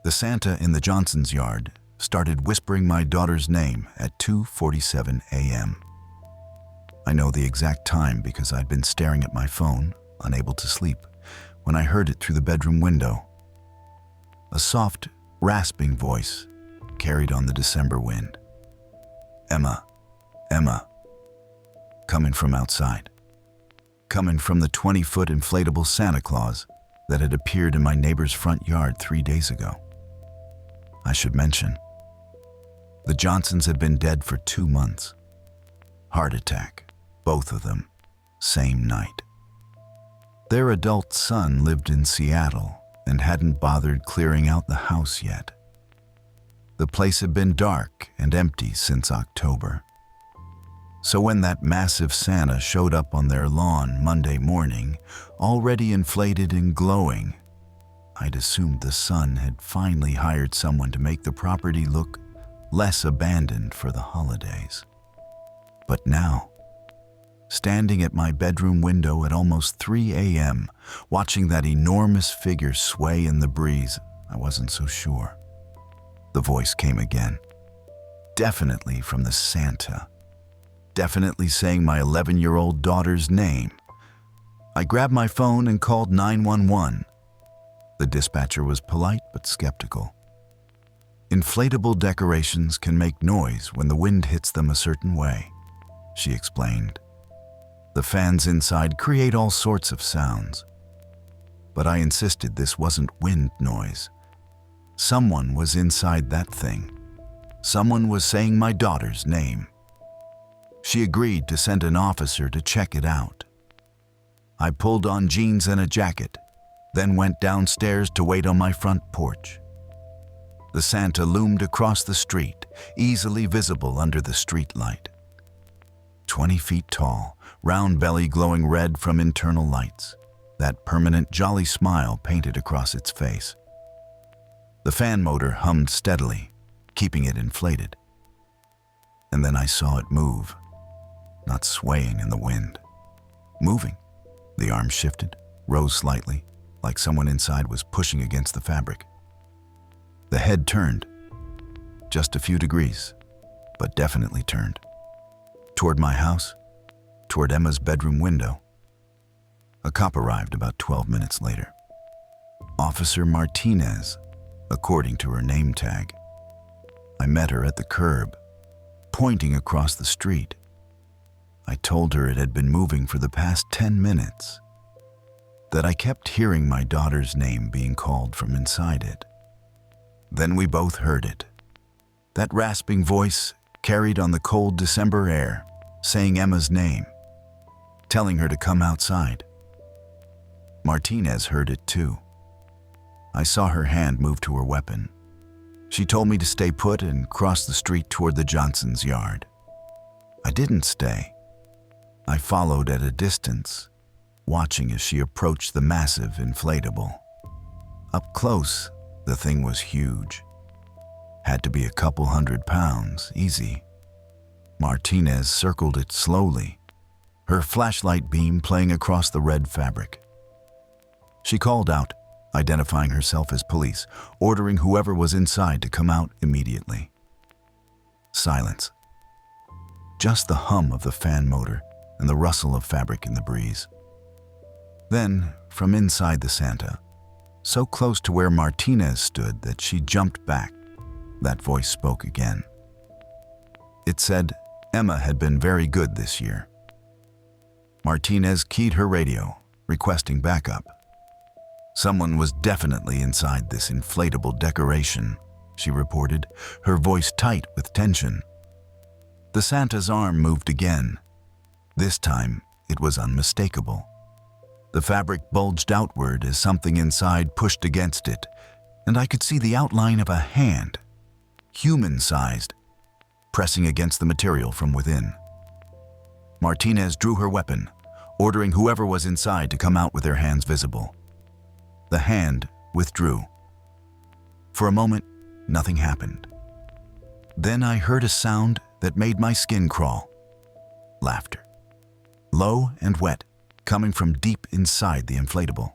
The Santa in the Johnson's yard started whispering my daughter's name at 2:47 a.m. I know the exact time because I'd been staring at my phone, unable to sleep, when I heard it through the bedroom window. A soft, rasping voice carried on the December wind. Emma, Emma, coming from outside. Coming from the 20-foot inflatable Santa Claus that had appeared in my neighbor's front yard 3 days ago. I should mention, the Johnsons had been dead for 2 months. Heart attack, both of them, same night. Their adult son lived in Seattle and hadn't bothered clearing out the house yet. The place had been dark and empty since October. So when that massive Santa showed up on their lawn Monday morning, already inflated and glowing, I'd assumed the son had finally hired someone to make the property look less abandoned for the holidays. But now, standing at my bedroom window at almost 3 a.m., watching that enormous figure sway in the breeze, I wasn't so sure. The voice came again. Definitely from the Santa. Definitely saying my 11-year-old daughter's name. I grabbed my phone and called 911. The dispatcher was polite but skeptical. Inflatable decorations can make noise when the wind hits them a certain way, she explained. The fans inside create all sorts of sounds. But I insisted this wasn't wind noise. Someone was inside that thing. Someone was saying my daughter's name. She agreed to send an officer to check it out. I pulled on jeans and a jacket, then went downstairs to wait on my front porch. The Santa loomed across the street, easily visible under the street light. 20 feet tall, round belly glowing red from internal lights, that permanent jolly smile painted across its face. The fan motor hummed steadily, keeping it inflated. And then I saw it move, not swaying in the wind. Moving. The arm shifted, rose slightly, like someone inside was pushing against the fabric. The head turned, just a few degrees, but definitely turned. Toward my house, toward Emma's bedroom window. A cop arrived about 12 minutes later. Officer Martinez, according to her name tag. I met her at the curb, pointing across the street. I told her it had been moving for the past 10 minutes, that I kept hearing my daughter's name being called from inside it. Then we both heard it. That rasping voice carried on the cold December air, saying Emma's name, telling her to come outside. Martinez heard it too. I saw her hand move to her weapon. She told me to stay put and cross the street toward the Johnson's yard. I didn't stay. I followed at a distance, watching as she approached the massive inflatable. Up close, the thing was huge. Had to be a couple 100 pounds, easy. Martinez circled it slowly, her flashlight beam playing across the red fabric. She called out, identifying herself as police, ordering whoever was inside to come out immediately. Silence. Just the hum of the fan motor and the rustle of fabric in the breeze. Then, from inside the Santa, so close to where Martinez stood that she jumped back, that voice spoke again. It said Emma had been very good this year. Martinez keyed her radio, requesting backup. Someone was definitely inside this inflatable decoration, she reported, her voice tight with tension. The Santa's arm moved again. This time, it was unmistakable. The fabric bulged outward as something inside pushed against it, and I could see the outline of a hand, human-sized, pressing against the material from within. Martinez drew her weapon, ordering whoever was inside to come out with their hands visible. The hand withdrew. For a moment, nothing happened. Then I heard a sound that made my skin crawl. Laughter. Low and wet, coming from deep inside the inflatable.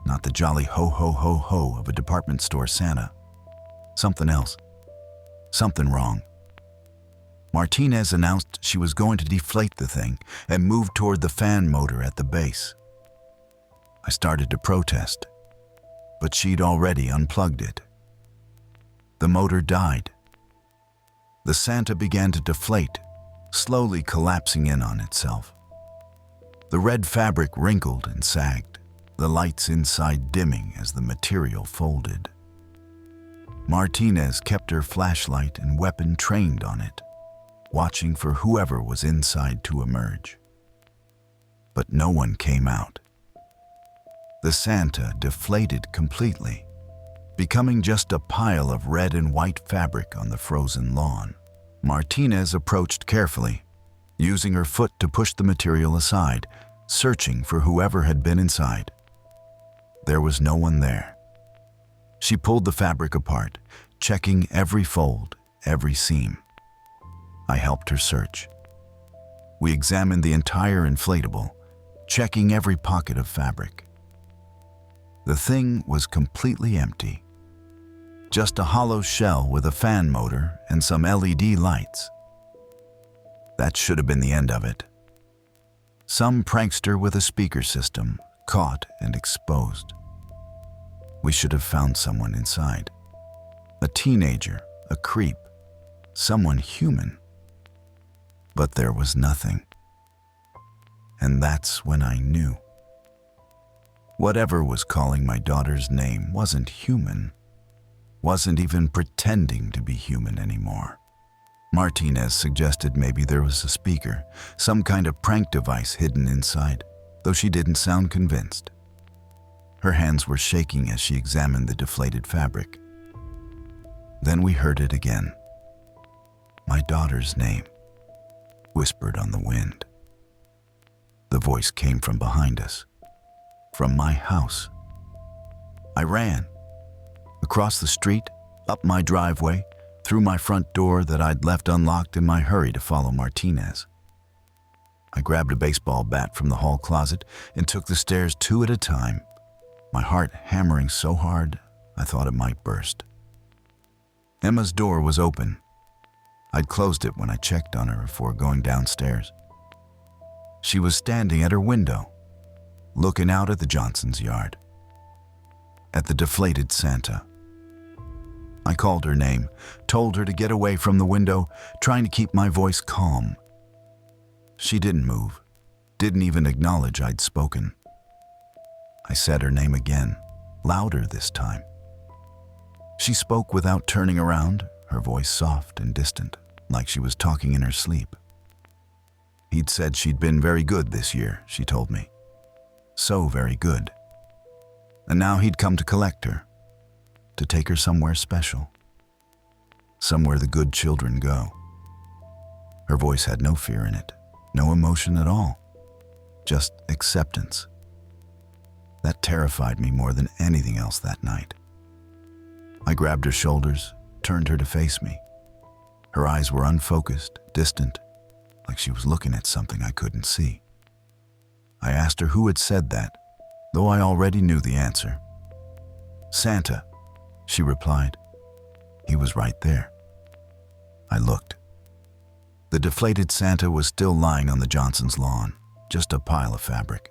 Not the jolly ho ho ho ho of a department store Santa. Something else. Something wrong. Martinez announced she was going to deflate the thing and move toward the fan motor at the base. I started to protest, but she'd already unplugged it. The motor died. The Santa began to deflate, slowly collapsing in on itself. The red fabric wrinkled and sagged, the lights inside dimming as the material folded. Martinez kept her flashlight and weapon trained on it, watching for whoever was inside to emerge. But no one came out. The Santa deflated completely, becoming just a pile of red and white fabric on the frozen lawn. Martinez approached carefully, using her foot to push the material aside, searching for whoever had been inside. There was no one there. She pulled the fabric apart, checking every fold, every seam. I helped her search. We examined the entire inflatable, checking every pocket of fabric. The thing was completely empty. Just a hollow shell with a fan motor and some LED lights. That should have been the end of it. Some prankster with a speaker system, caught and exposed. We should have found someone inside. A teenager, a creep, someone human. But there was nothing. And that's when I knew. Whatever was calling my daughter's name wasn't human, wasn't even pretending to be human anymore. Martinez suggested maybe there was a speaker, some kind of prank device hidden inside, though she didn't sound convinced. Her hands were shaking as she examined the deflated fabric. Then we heard it again. My daughter's name, whispered on the wind. The voice came from behind us, from my house. I ran. Across the street, up my driveway, through my front door that I'd left unlocked in my hurry to follow Martinez. I grabbed a baseball bat from the hall closet and took the stairs 2 at a time, my heart hammering so hard I thought it might burst. Emma's door was open. I'd closed it when I checked on her before going downstairs. She was standing at her window, looking out at the Johnsons' yard, at the deflated Santa. I called her name, told her to get away from the window, trying to keep my voice calm. She didn't move, didn't even acknowledge I'd spoken. I said her name again, louder this time. She spoke without turning around, her voice soft and distant, like she was talking in her sleep. He'd said she'd been very good this year, she told me. So very good. And now he'd come to collect her, to take her somewhere special, somewhere the good children go. Her voice had no fear in it, no emotion at all, just acceptance. That terrified me more than anything else that night. I grabbed her shoulders, turned her to face me. Her eyes were unfocused, distant, like she was looking at something I couldn't see. I asked her who had said that, though I already knew the answer. Santa, she replied. He was right there. I looked. The deflated Santa was still lying on the Johnsons' lawn, just a pile of fabric.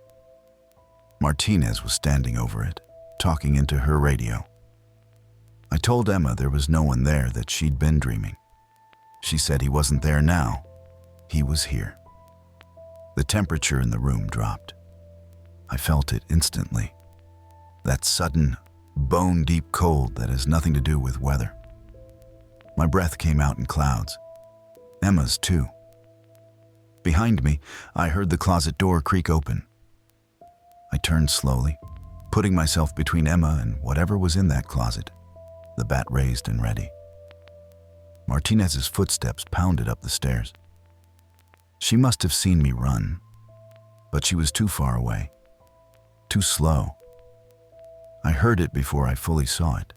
Martinez was standing over it, talking into her radio. I told Emma there was no one there, that she'd been dreaming. She said he wasn't there now. He was here. The temperature in the room dropped. I felt it instantly. That sudden, bone-deep cold that has nothing to do with weather. My breath came out in clouds. Emma's too. Behind me, I heard the closet door creak open. I turned slowly, putting myself between Emma and whatever was in that closet, the bat raised and ready. Martinez's footsteps pounded up the stairs. She must have seen me run, but she was too far away, too slow. I heard it before I fully saw it.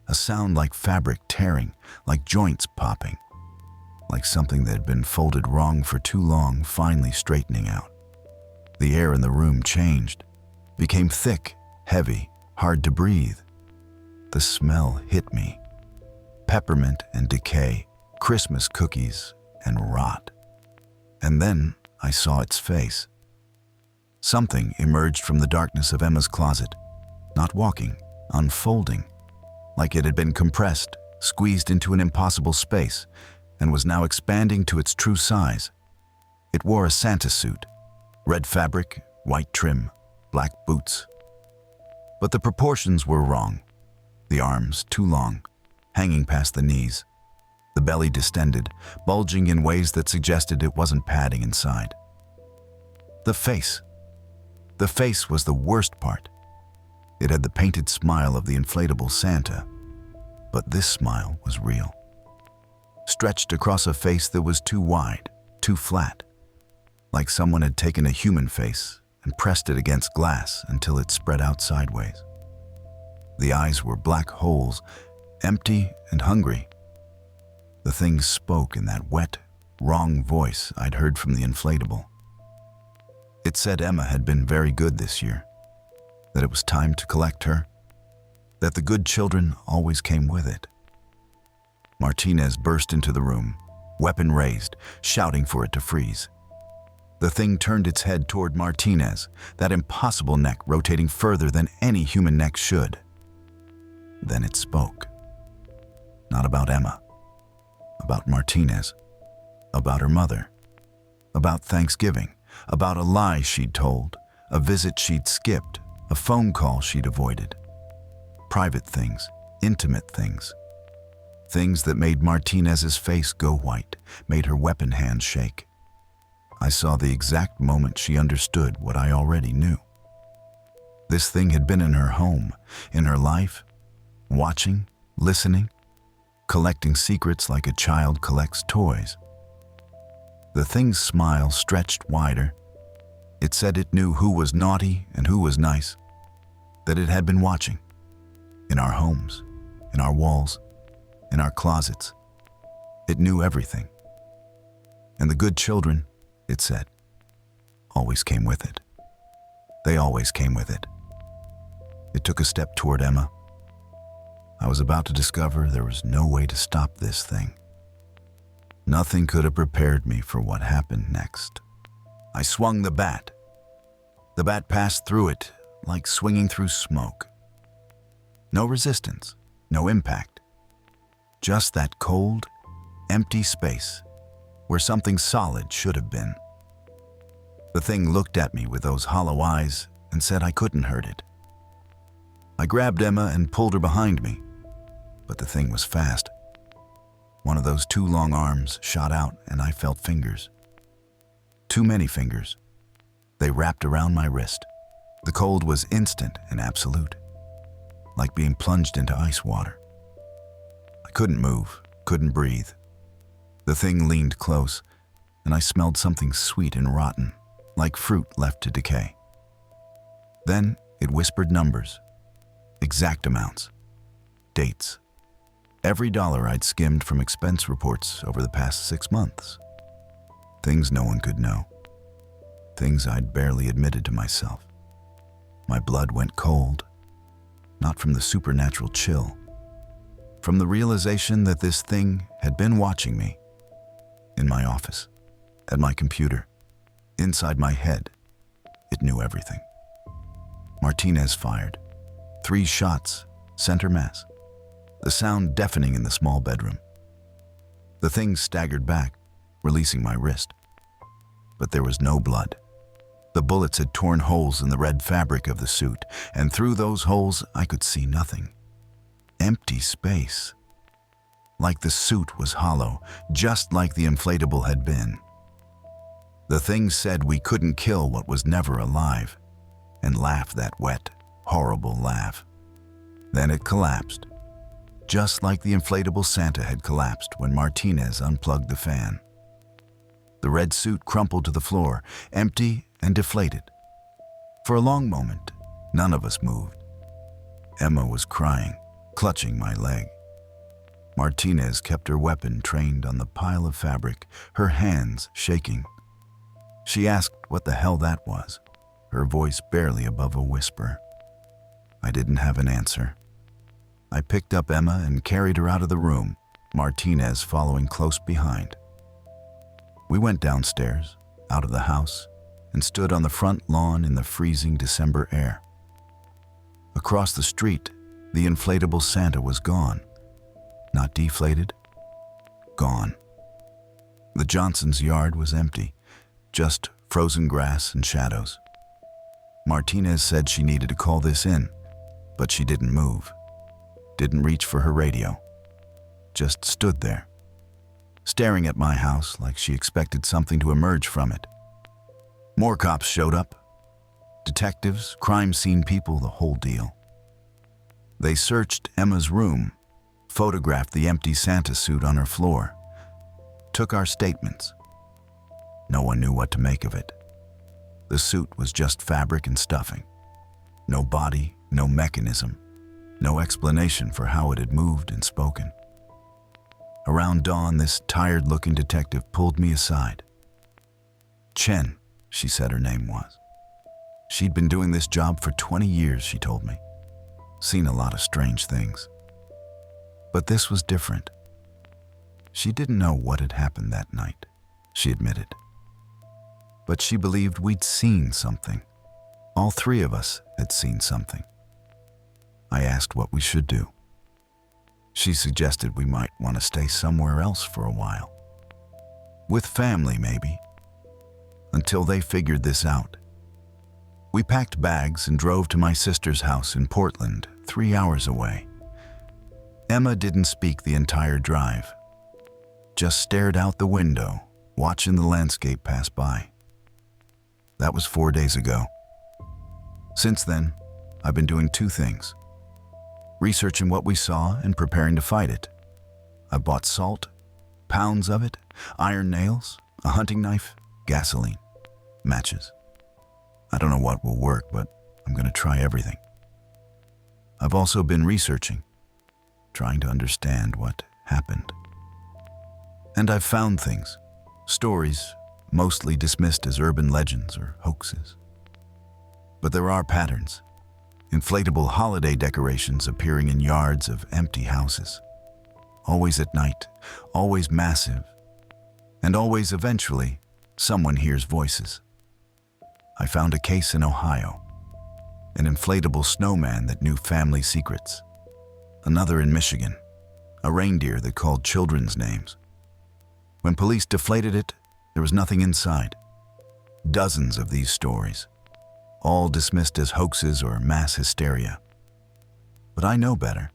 A sound like fabric tearing, like joints popping, like something that had been folded wrong for too long finally straightening out. The air in the room changed, became thick, heavy, hard to breathe. The smell hit me. Peppermint and decay, Christmas cookies and rot. And then I saw its face. Something emerged from the darkness of Emma's closet, not walking, unfolding, like it had been compressed, squeezed into an impossible space, and was now expanding to its true size. It wore a Santa suit, red fabric, white trim, black boots. But the proportions were wrong. The arms too long, hanging past the knees. The belly distended, bulging in ways that suggested it wasn't padding inside. The face. The face was the worst part. It had the painted smile of the inflatable Santa, but this smile was real. Stretched across a face that was too wide, too flat, like someone had taken a human face and pressed it against glass until it spread out sideways. The eyes were black holes, empty and hungry. The thing spoke in that wet, wrong voice I'd heard from the inflatable. It said Emma had been very good this year, that it was time to collect her, that the good children always came with it. Martinez burst into the room, weapon raised, shouting for it to freeze. The thing turned its head toward Martinez, that impossible neck rotating further than any human neck should. Then it spoke. Not about Emma, about Martinez, about her mother, about Thanksgiving, about a lie she'd told, a visit she'd skipped, a phone call she'd avoided. Private things, intimate things. Things that made Martinez's face go white, made her weapon hand shake. I saw the exact moment she understood what I already knew. This thing had been in her home, in her life, watching, listening, collecting secrets like a child collects toys. The thing's smile stretched wider. It said it knew who was naughty and who was nice, that it had been watching, in our homes, in our walls, in our closets. It knew everything. And the good children, it said, always came with it. They always came with it. It took a step toward Emma. I was about to discover there was no way to stop this thing. Nothing could have prepared me for what happened next. I swung the bat. The bat passed through it like swinging through smoke. No resistance, no impact. Just that cold, empty space where something solid should have been. The thing looked at me with those hollow eyes and said I couldn't hurt it. I grabbed Emma and pulled her behind me, but the thing was fast. One of those two long arms shot out and I felt fingers. Too many fingers. They wrapped around my wrist. The cold was instant and absolute, like being plunged into ice water. I couldn't move, couldn't breathe. The thing leaned close, and I smelled something sweet and rotten, like fruit left to decay. Then it whispered numbers, exact amounts, dates, every dollar I'd skimmed from expense reports over the past 6 months. Things no one could know, things I'd barely admitted to myself. My blood went cold, not from the supernatural chill, from the realization that this thing had been watching me. In my office, at my computer, inside my head, it knew everything. Martinez fired. 3 shots, center mass, the sound deafening in the small bedroom. The thing staggered back, releasing my wrist. But there was no blood. The bullets had torn holes in the red fabric of the suit, and through those holes I could see nothing. Empty space. Like the suit was hollow, just like the inflatable had been. The thing said we couldn't kill what was never alive, and laughed that wet, horrible laugh. Then it collapsed, just like the inflatable Santa had collapsed when Martinez unplugged the fan. The red suit crumpled to the floor, empty and deflated. For a long moment, none of us moved. Emma was crying, clutching my leg. Martinez kept her weapon trained on the pile of fabric, her hands shaking. She asked what the hell that was, her voice barely above a whisper. I didn't have an answer. I picked up Emma and carried her out of the room, Martinez following close behind. We went downstairs, out of the house, and stood on the front lawn in the freezing December air. Across the street, the inflatable Santa was gone. Not deflated, gone. The Johnsons' yard was empty, just frozen grass and shadows. Martinez said she needed to call this in, but she didn't move, didn't reach for her radio, just stood there, staring at my house like she expected something to emerge from it. More cops showed up. Detectives, crime scene people, the whole deal. They searched Emma's room, photographed the empty Santa suit on her floor, took our statements. No one knew what to make of it. The suit was just fabric and stuffing. No body, no mechanism, no explanation for how it had moved and spoken. Around dawn, this tired-looking detective pulled me aside. Chen, she said her name was. She'd been doing this job for 20 years, she told me. Seen a lot of strange things. But this was different. She didn't know what had happened that night, she admitted. But she believed we'd seen something. All three of us had seen something. I asked what we should do. She suggested we might want to stay somewhere else for a while. With family, maybe. Until they figured this out. We packed bags and drove to my sister's house in Portland, 3 hours away. Emma didn't speak the entire drive. Just stared out the window, watching the landscape pass by. That was 4 days ago. Since then, I've been doing two things. Researching what we saw and preparing to fight it. I bought salt, pounds of it, iron nails, a hunting knife, gasoline, matches. I don't know what will work, but I'm going to try everything. I've also been researching, trying to understand what happened. And I've found things, stories mostly dismissed as urban legends or hoaxes. But there are patterns. Inflatable holiday decorations appearing in yards of empty houses. Always at night, always massive, and always eventually someone hears voices. I found a case in Ohio, an inflatable snowman that knew family secrets. Another in Michigan, a reindeer that called children's names. When police deflated it, there was nothing inside. Dozens of these stories, all dismissed as hoaxes or mass hysteria. But I know better.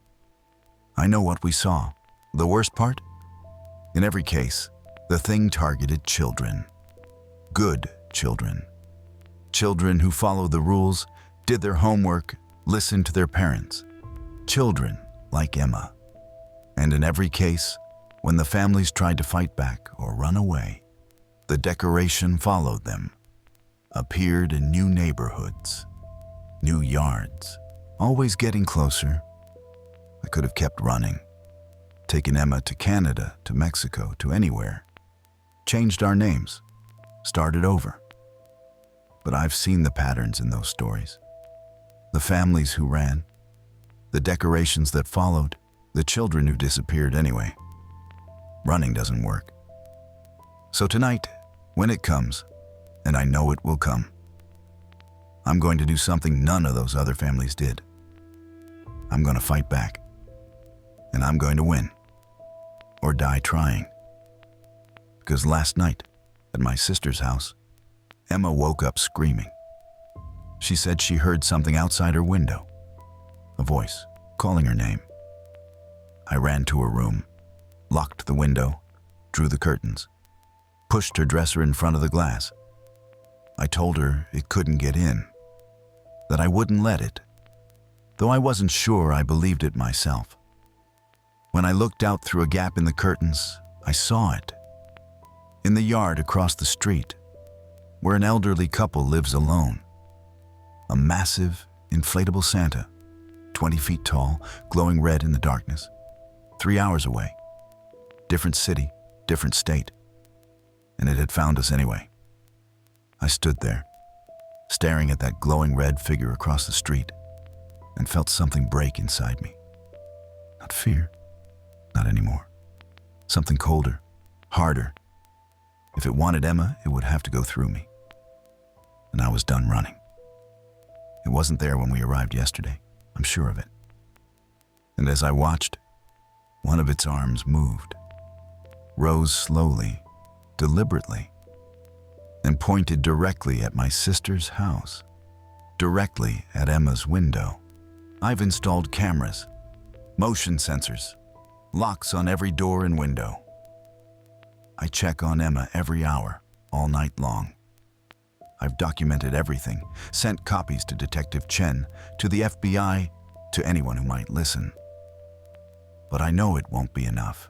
I know what we saw. The worst part? In every case, the thing targeted children. Good children. Children who followed the rules, did their homework, listened to their parents. Children like Emma. And in every case, when the families tried to fight back or run away, the decoration followed them, appeared in new neighborhoods, new yards, always getting closer. I could have kept running, taken Emma to Canada, to Mexico, to anywhere, changed our names, started over. But I've seen the patterns in those stories. The families who ran, the decorations that followed, the children who disappeared anyway. Running doesn't work. So tonight, when it comes, and I know it will come, I'm going to do something none of those other families did. I'm going to fight back. And I'm going to win. Or die trying. Because last night, at my sister's house, Emma woke up screaming. She said she heard something outside her window. A voice calling her name. I ran to her room, locked the window, drew the curtains, pushed her dresser in front of the glass. I told her it couldn't get in, that I wouldn't let it, though I wasn't sure I believed it myself. When I looked out through a gap in the curtains, I saw it. In the yard across the street, where an elderly couple lives alone. A massive, inflatable Santa, 20 feet tall, glowing red in the darkness. 3 hours away. Different city, different state. And it had found us anyway. I stood there, staring at that glowing red figure across the street. and felt something break inside me. Not fear, not anymore. Something colder, harder. If it wanted Emma, it would have to go through me. And I was done running. It wasn't there when we arrived yesterday, I'm sure of it. And as I watched, one of its arms moved, rose slowly, deliberately, and pointed directly at my sister's house, directly at Emma's window. I've installed cameras, motion sensors, locks on every door and window. I check on Emma every hour, all night long. I've documented everything, sent copies to Detective Chen, to the FBI, to anyone who might listen. But I know it won't be enough.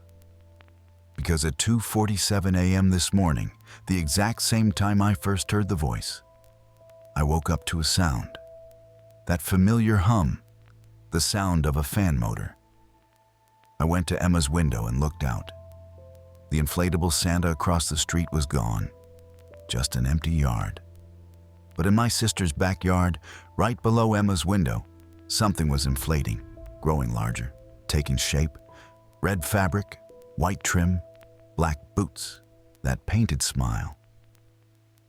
Because at 2:47 a.m. this morning, the exact same time I first heard the voice, I woke up to a sound. That familiar hum, the sound of a fan motor. I went to Emma's window and looked out. The inflatable Santa across the street was gone, just an empty yard. But in my sister's backyard, right below Emma's window, something was inflating, growing larger, taking shape. Red fabric, white trim, black boots, that painted smile.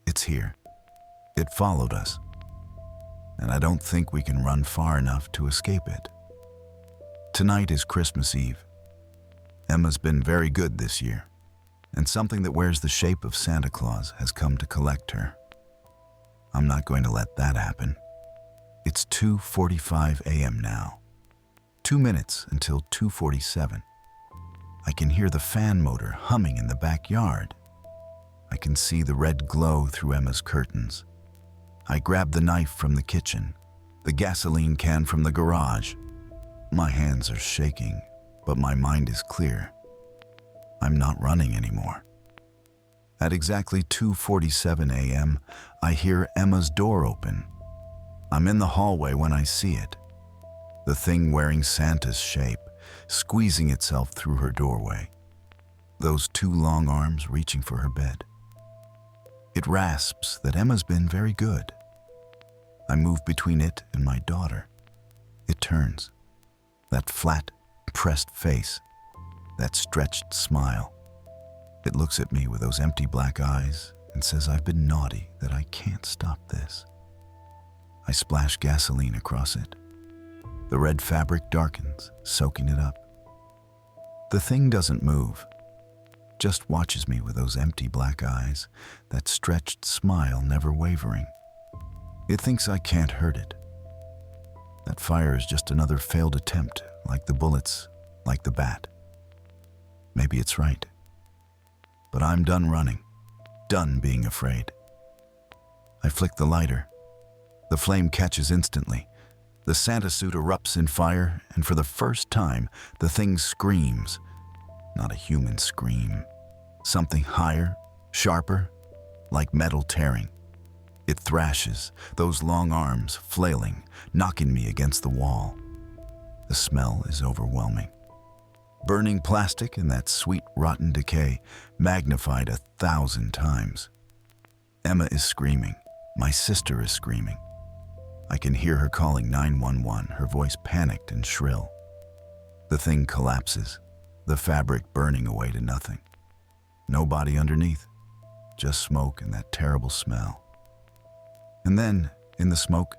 It's here. It followed us. And I don't think we can run far enough to escape it. Tonight is Christmas Eve. Emma's been very good this year, and something that wears the shape of Santa Claus has come to collect her. I'm not going to let that happen. It's 2:45 a.m. now. 2 minutes until 2:47. I can hear the fan motor humming in the backyard. I can see the red glow through Emma's curtains. I grab the knife from the kitchen, the gasoline can from the garage. My hands are shaking, but my mind is clear. I'm not running anymore. At exactly 2:47 a.m., I hear Emma's door open. I'm in the hallway when I see it. The thing wearing Santa's shape, squeezing itself through her doorway. Those two long arms reaching for her bed. It rasps that Emma's been very good. I move between it and my daughter. It turns. That flat, pressed face, that stretched smile. It looks at me with those empty black eyes and says I've been naughty, that I can't stop this. I splash gasoline across it. The red fabric darkens, soaking it up. The thing doesn't move, just watches me with those empty black eyes, that stretched smile never wavering. It thinks I can't hurt it. That fire is just another failed attempt, like the bullets, like the bat. Maybe it's right. But I'm done running, done being afraid. I flick the lighter. The flame catches instantly. The Santa suit erupts in fire, and for the first time, the thing screams. Not a human scream. Something higher, sharper, like metal tearing. It thrashes, those long arms flailing, knocking me against the wall. The smell is overwhelming. Burning plastic and that sweet, rotten decay, magnified 1,000 times. Emma is screaming. My sister is screaming. I can hear her calling 911, her voice panicked and shrill. The thing collapses, the fabric burning away to nothing. No body underneath, just smoke and that terrible smell. And then, in the smoke,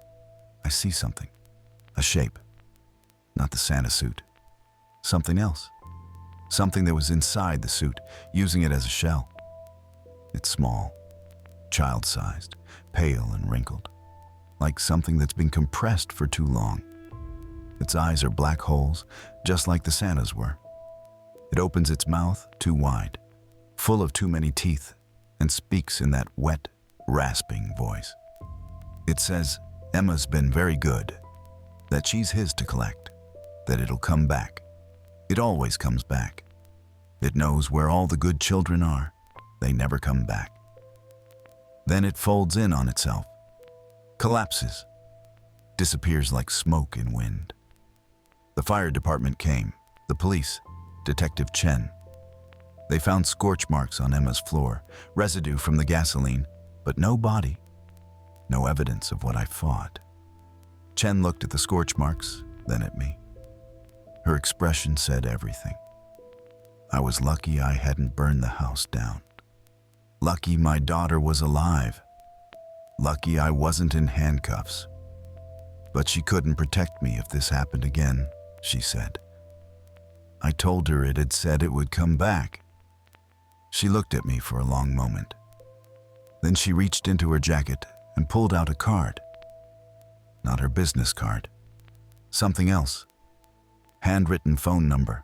I see something. A shape. Not the Santa suit. Something else. Something that was inside the suit, using it as a shell. It's small, child-sized, pale and wrinkled. Like something that's been compressed for too long. Its eyes are black holes, just like the Santa's were. It opens its mouth too wide, full of too many teeth, and speaks in that wet, rasping voice. It says Emma's been very good, that she's his to collect, that it'll come back. It always comes back. It knows where all the good children are. They never come back. Then it folds in on itself. Collapses, disappears like smoke in wind. The fire department came, the police, Detective Chen. They found scorch marks on Emma's floor, residue from the gasoline, but no body, no evidence of what I fought. Chen looked at the scorch marks, then at me. Her expression said everything. I was lucky I hadn't burned the house down. Lucky my daughter was alive. Lucky I wasn't in handcuffs. But she couldn't protect me if this happened again, she said. I told her it had said it would come back. She looked at me for a long moment. Then she reached into her jacket and pulled out a card. Not her business card. Something else. Handwritten phone number.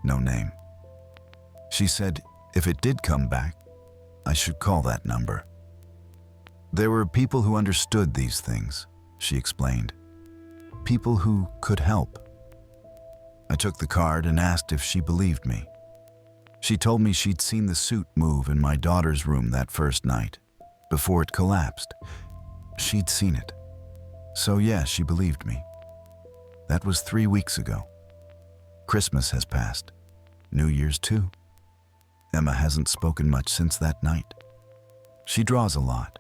No name. She said if it did come back, I should call that number. There were people who understood these things, she explained. People who could help. I took the card and asked if she believed me. She told me she'd seen the suit move in my daughter's room that first night, before it collapsed. She'd seen it. So yeah, she believed me. That was 3 weeks ago. Christmas has passed. New Year's too. Emma hasn't spoken much since that night. She draws a lot.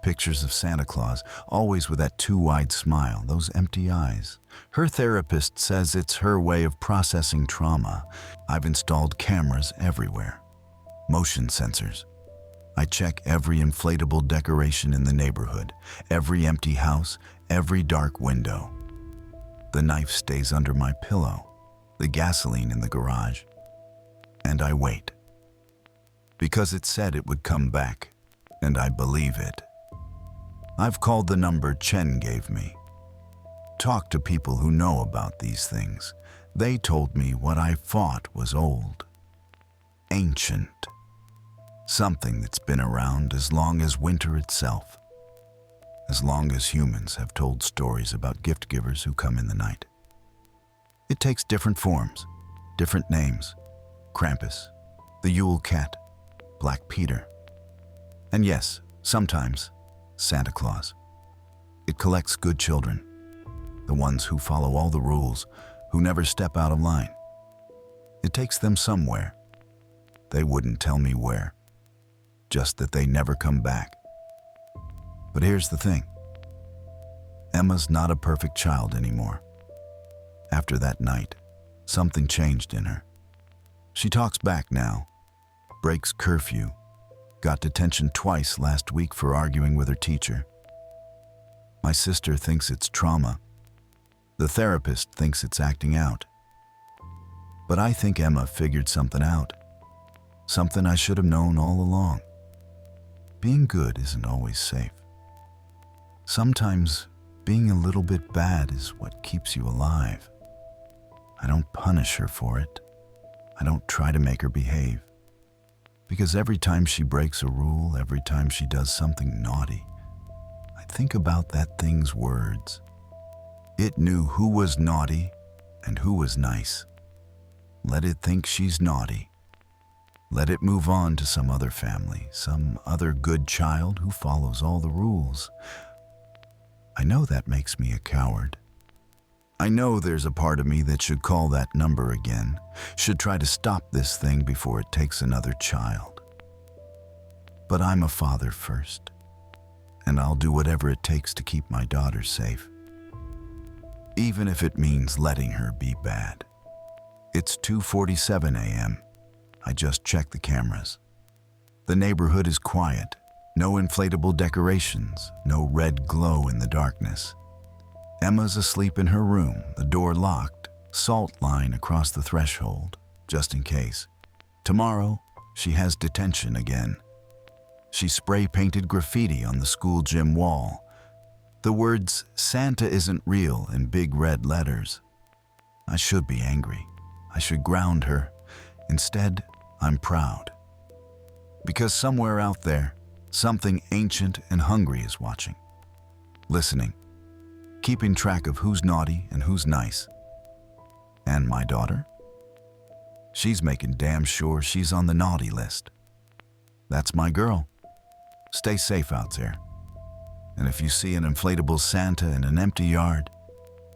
Pictures of Santa Claus, always with that too wide smile, those empty eyes. Her therapist says it's her way of processing trauma. I've installed cameras everywhere. Motion sensors. I check every inflatable decoration in the neighborhood, every empty house, every dark window. The knife stays under my pillow, the gasoline in the garage. And I wait. Because it said it would come back, and I believe it. I've called the number Chen gave me. Talked to people who know about these things. They told me what I thought was old. Ancient. Something that's been around as long as winter itself. As long as humans have told stories about gift givers who come in the night. It takes different forms, different names. Krampus, the Yule Cat, Black Peter. And yes, sometimes, Santa Claus. It collects good children, the ones who follow all the rules, who never step out of line. It takes them somewhere. They wouldn't tell me where, just that they never come back. But here's the thing. Emma's not a perfect child anymore. After that night, something changed in her. She talks back now, breaks curfew, got detention twice last week for arguing with her teacher. My sister thinks it's trauma. The therapist thinks it's acting out. But I think Emma figured something out. Something I should have known all along. Being good isn't always safe. Sometimes being a little bit bad is what keeps you alive. I don't punish her for it. I don't try to make her behave. Because every time she breaks a rule, every time she does something naughty, I think about that thing's words. It knew who was naughty and who was nice. Let it think she's naughty. Let it move on to some other family, some other good child who follows all the rules. I know that makes me a coward. I know there's a part of me that should call that number again, should try to stop this thing before it takes another child. But I'm a father first, and I'll do whatever it takes to keep my daughter safe. Even if it means letting her be bad. It's 2:47 a.m. I just checked the cameras. The neighborhood is quiet, no inflatable decorations, no red glow in the darkness. Emma's asleep in her room, the door locked, salt line across the threshold, just in case. Tomorrow, she has detention again. She spray-painted graffiti on the school gym wall. The words, "Santa isn't real," in big red letters. I should be angry. I should ground her. Instead, I'm proud. Because somewhere out there, something ancient and hungry is watching. Listening. Keeping track of who's naughty and who's nice. And my daughter? She's making damn sure she's on the naughty list. That's my girl. Stay safe out there. And if you see an inflatable Santa in an empty yard,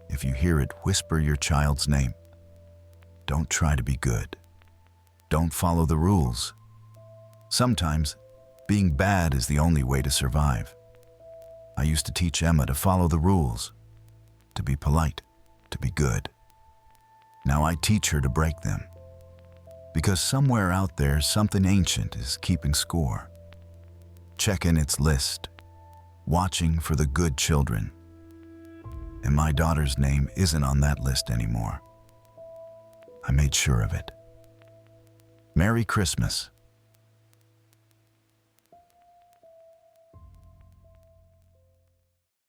if you hear it whisper your child's name, don't try to be good. Don't follow the rules. Sometimes, being bad is the only way to survive. I used to teach Emma to follow the rules, to be polite, to be good. Now I teach her to break them, because somewhere out there something ancient is keeping score, checking its list, watching for the good children. And my daughter's name isn't on that list anymore. I made sure of it. Merry Christmas.